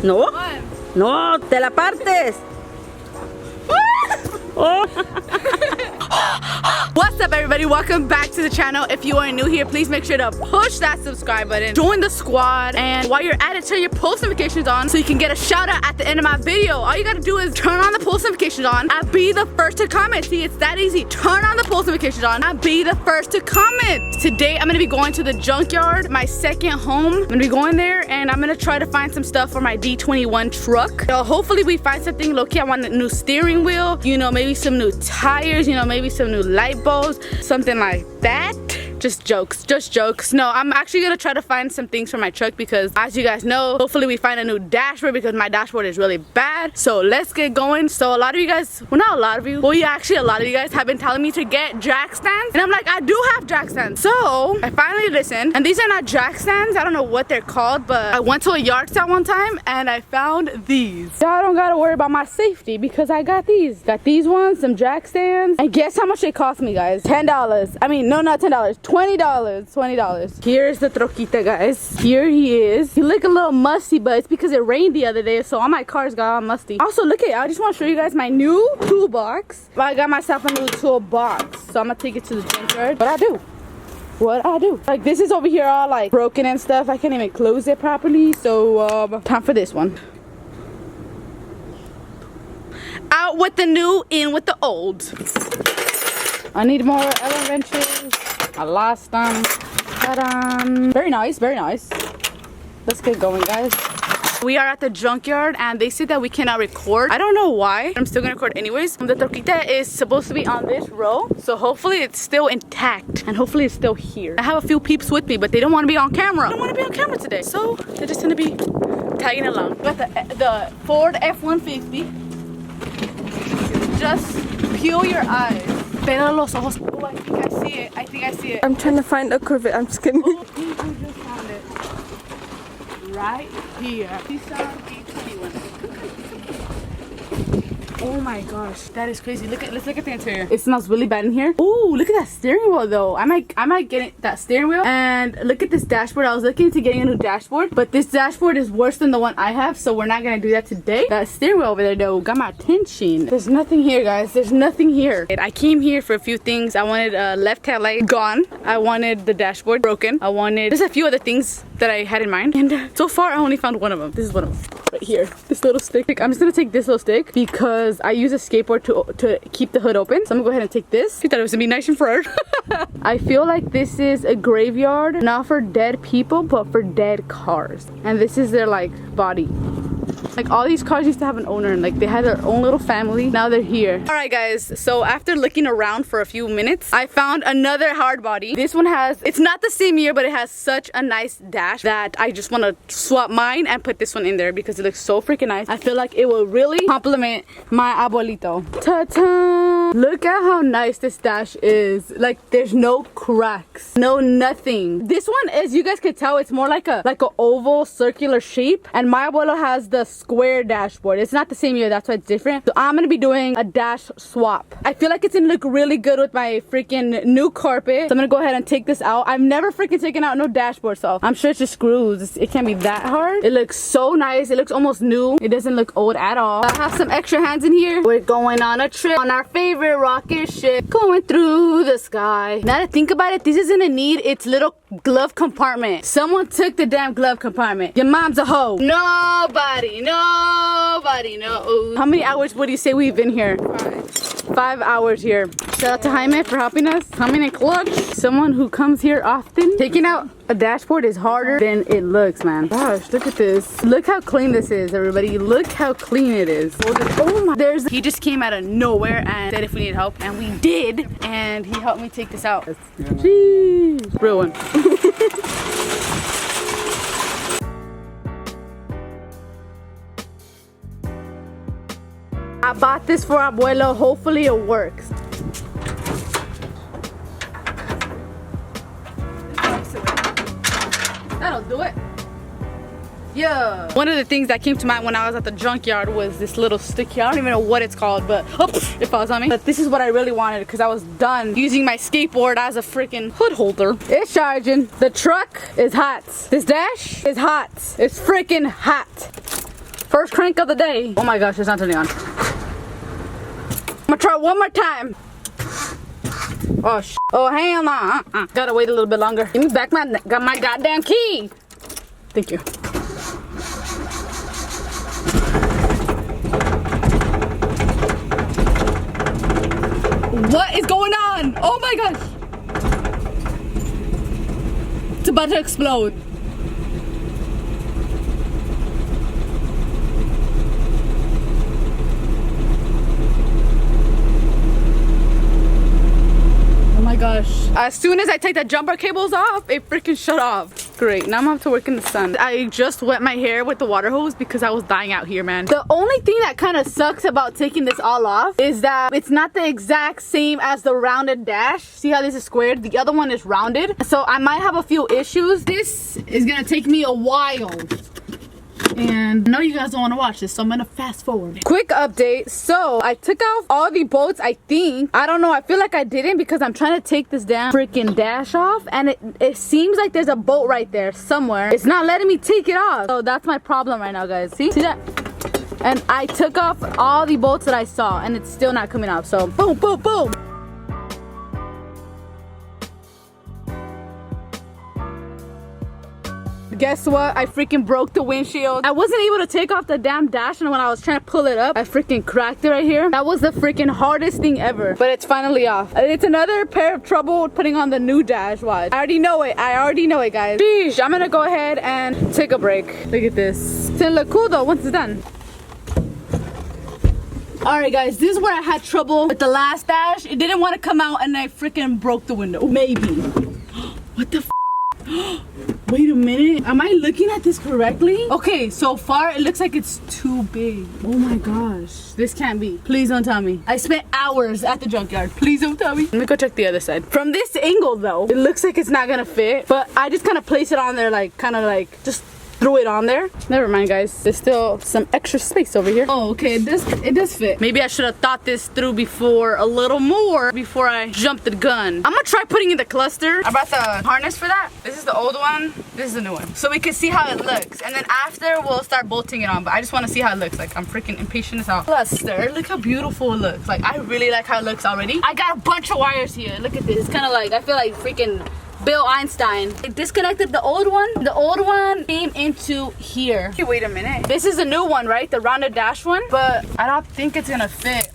No. No, te la partes. Oh. What's up, everybody? Welcome back to the channel. If you are new here, please make sure to push that subscribe button, join the squad, and while you're at it, turn your post notifications on so you can get a shout out at the end of my video. All you gotta do is turn on the post notifications on and be the first to comment. See, it's that easy. Turn on the post notifications on and be the first to comment. Today I'm gonna be going to the junkyard, my second home. I'm gonna be going there and I'm gonna try to find some stuff for my D21 truck. So hopefully we find something low-key. I want a new steering wheel, you know, maybe some new tires, you know, maybe some new light bulbs, something like that. Just jokes. No, I'm actually gonna try to find some things for my truck because, as you guys know, hopefully we find a new dashboard because my dashboard is really bad. So let's get going. So a lot of you guys, well, not a lot of you, well, yeah, actually a lot of you guys have been telling me to get jack stands, and I'm like, I do have jack stands. So I finally listened, and these are not jack stands. I don't know what they're called, but I went to a yard sale one time and I found these. Y'all don't gotta worry about my safety because I got these. Got these ones, some jack stands, and guess how much they cost me, guys? $10. I mean, no, not $10. $20. Here's the troquita, guys. Here he is. He look a little musty, but it's because it rained the other day, so all my cars got all musty. Also, look at it. I just want to show you guys my new toolbox. I got myself a new toolbox, so I'm gonna take it to the junkyard. What I do. Like, this is over here all like broken and stuff. I can't even close it properly, so time for this one. Out with the new, in with the old. I need more Allen wrenches. I lost them. Very nice. Let's get going, guys. We are at the junkyard and they said that we cannot record. I don't know why. I'm still gonna record anyways. The troquita is supposed to be on this row, so hopefully it's still intact and hopefully it's still here. I have a few peeps with me, but they don't want to be on camera. They don't want to be on camera today, so they're just gonna be tagging along. We got the Ford F-150. Just peel your eyes. Pero los ojos. Oh, I think I see it. I'm trying to find a Corvette. I'm just kidding. Oh, you just found it. Right here. D21. Oh my gosh, that is crazy. Let's look at the interior. It smells really bad in here. Oh, look at that steering wheel though. I might get that steering wheel. And look at this dashboard. I was looking into getting a new dashboard, but this dashboard is worse than the one I have, so we're not gonna do that today. That steering wheel over there though got my attention. There's nothing here, guys. There's nothing here. I came here for a few things. I wanted a left tail light gone. I wanted the dashboard broken. there's a few other things that I had in mind, and so far I only found one of them. This is one of them right here. This little stick. I'm just gonna take this little stick because I use a skateboard to keep the hood open. So I'm gonna go ahead and take this. I thought it was gonna be nice and front. I feel like this is a graveyard, not for dead people, but for dead cars. And this is their like body. Like, all these cars used to have an owner and like they had their own little family. Now they're here. All right, guys, so after looking around for a few minutes, I found another hard body. This one it's not the same year, but it has such a nice dash that I just want to swap mine and put this one in there because it looks so freaking nice. I feel like it will really complement my abuelito. Ta-ta! Look at how nice this dash is. Like, there's no cracks, no nothing. This one is, you guys could tell, it's more like a oval circular shape, and my abuelo has the square dashboard. It's not the same year, that's why it's different. So I'm gonna be doing a dash swap. I feel like it's gonna look really good with my freaking new carpet. So I'm gonna go ahead and take this out. I've never freaking taken out no dashboard, so I'm sure it's just screws. It can't be that hard. It looks so nice. It looks almost new. It doesn't look old at all. I have some extra hands in here. We're going on a trip on our favorite rocket ship going through the sky. Now to think about it, this isn't a need its little glove compartment. Someone took the damn glove compartment. Your mom's a hoe. Nobody knows. How many hours would you say we've been here? 5 hours here. Shout out to Jaime for helping us. Coming in clutch. Someone who comes here often. Taking out a dashboard is harder than it looks, man. Gosh, look at this. Look how clean this is, everybody. Look how clean it is. Oh my, he just came out of nowhere and said if we needed help, and we did, and he helped me take this out. Jeez. Real one. I bought this for abuelo. Hopefully it works. That'll do it. Yeah. One of the things that came to mind when I was at the junkyard was this little stick here. I don't even know what it's called, but it falls on me. But this is what I really wanted because I was done using my skateboard as a freaking hood holder. It's charging. The truck is hot. This dash is hot. It's freaking hot. First crank of the day. Oh my gosh, it's not turning on. I'm gonna try one more time. Oh, oh, hell no. Gotta wait a little bit longer. Give me back my goddamn key. Thank you. What is going on? Oh my gosh. It's about to explode. Oh my gosh. As soon as I take the jumper cables off, it freaking shut off. Great, now I'm gonna have to work in the sun. I just wet my hair with the water hose because I was dying out here, man. The only thing that kind of sucks about taking this all off is that it's not the exact same as the rounded dash. See how this is squared? The other one is rounded. So I might have a few issues. This is gonna take me a while. And I know you guys don't want to watch this, so I'm gonna fast forward. Quick update. So I took off all the bolts, I think. I don't know, I feel like I didn't because I'm trying to take this damn freaking dash off, and it seems like there's a bolt right there somewhere. It's not letting me take it off. So that's my problem right now, guys. See that? And I took off all the bolts that I saw, and it's still not coming off. So boom, boom, boom. Guess what? I freaking broke the windshield. I wasn't able to take off the damn dash, and when I was trying to pull it up, I freaking cracked it right here. That was the freaking hardest thing ever, but it's finally off. It's another pair of trouble putting on the new dash. Watch. I already know it. I already know it, guys. Sheesh, I'm gonna go ahead and take a break. Look at this. It's gonna look cool though once it's done. Alright guys, this is where I had trouble with the last dash. It didn't want to come out and I freaking broke the window. Maybe. What the f? Wait a minute, am I looking at this correctly? Okay, so far it looks like it's too big. Oh my gosh, this can't be. Please don't tell me. I spent hours at the junkyard. Please don't tell me. Let me go check the other side. From this angle though, it looks like it's not gonna fit, but I just kind of place it on there, like kind of like just threw it on there. Never mind guys, there's still some extra space over here. Oh okay, it does fit. Maybe I should have thought this through before a little more before I jumped the gun. I'm gonna try putting in the cluster. I brought the harness for that. This is the old one, this is the new one, so we can see how it looks, and then after we'll start bolting it on. But I just want to see how it looks. Like I'm freaking impatient as hell. Cluster, look how beautiful it looks. Like I really like how it looks already. I got a bunch of wires here. Look at this. It's kind of like, I feel like freaking Bill Einstein. I disconnected the old one. The old one came into here. Hey, wait a minute. This is the new one, right? The rounded dash one. But I don't think it's gonna fit.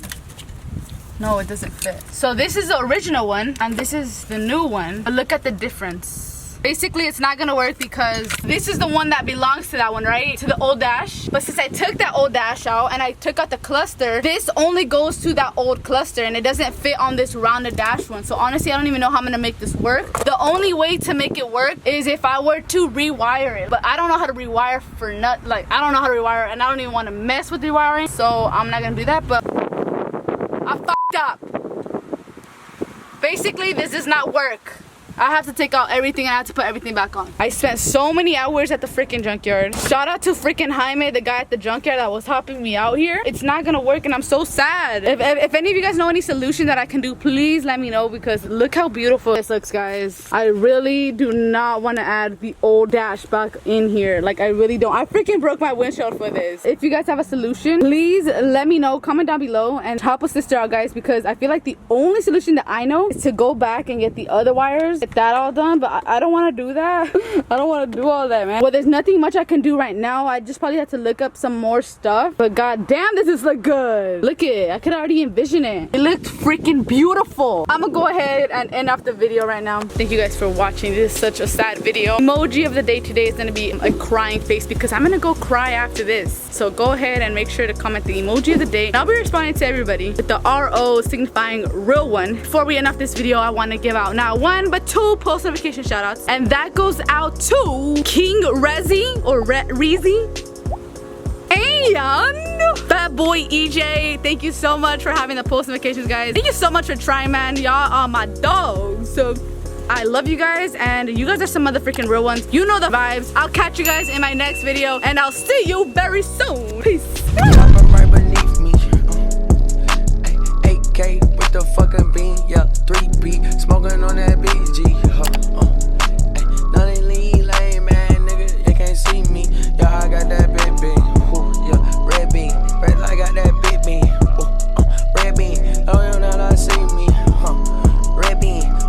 No, it doesn't fit. So this is the original one, and this is the new one. But look at the difference. Basically, it's not gonna work because this is the one that belongs to that one, right? To the old dash. But since I took that old dash out and I took out the cluster, this only goes to that old cluster and it doesn't fit on this rounded dash one. So honestly, I don't even know how I'm gonna make this work. The only way to make it work is if I were to rewire it. But I don't know how to rewire for like, I don't know how to rewire, and I don't even want to mess with rewiring. So I'm not gonna do that, but I fucked up. Basically, this does not work. I have to take out everything and I have to put everything back on. I spent so many hours at the freaking junkyard. Shout out to freaking Jaime, the guy at the junkyard that was helping me out here. It's not gonna work and I'm so sad. If any of you guys know any solution that I can do, please let me know, because look how beautiful this looks, guys. I really do not want to add the old dash back in here. Like I really don't. I freaking broke my windshield for this. If you guys have a solution, please let me know. Comment down below and help a sister out, guys, because I feel like the only solution that I know is to go back and get the other wires, get that all done. But I don't want to do that. I don't want to do all that, man. Well, there's nothing much I can do right now. I just probably have to look up some more stuff. But god damn, does this look good. Look at it. I could already envision it. It looked freaking beautiful. I'm gonna go ahead and end off the video right now. Thank you guys for watching. This is such a sad video. Emoji of the day today is gonna be a crying face because I'm gonna go cry after this. So go ahead and make sure to comment the emoji of the day. I'll be responding to everybody with the RO signifying real one. Before we end off this video, I want to give out not one but two post notification shout outs, and that goes out to King Rezi or Reezy and Fat Boy EJ. Thank you so much for having the post notifications, guys. Thank you so much for trying, man. Y'all are my dogs. So I love you guys, and you guys are some of the freaking real ones. You know the vibes. I'll catch you guys in my next video, and I'll see you very soon. Peace. Right beneath me. 8K with the fucking beam.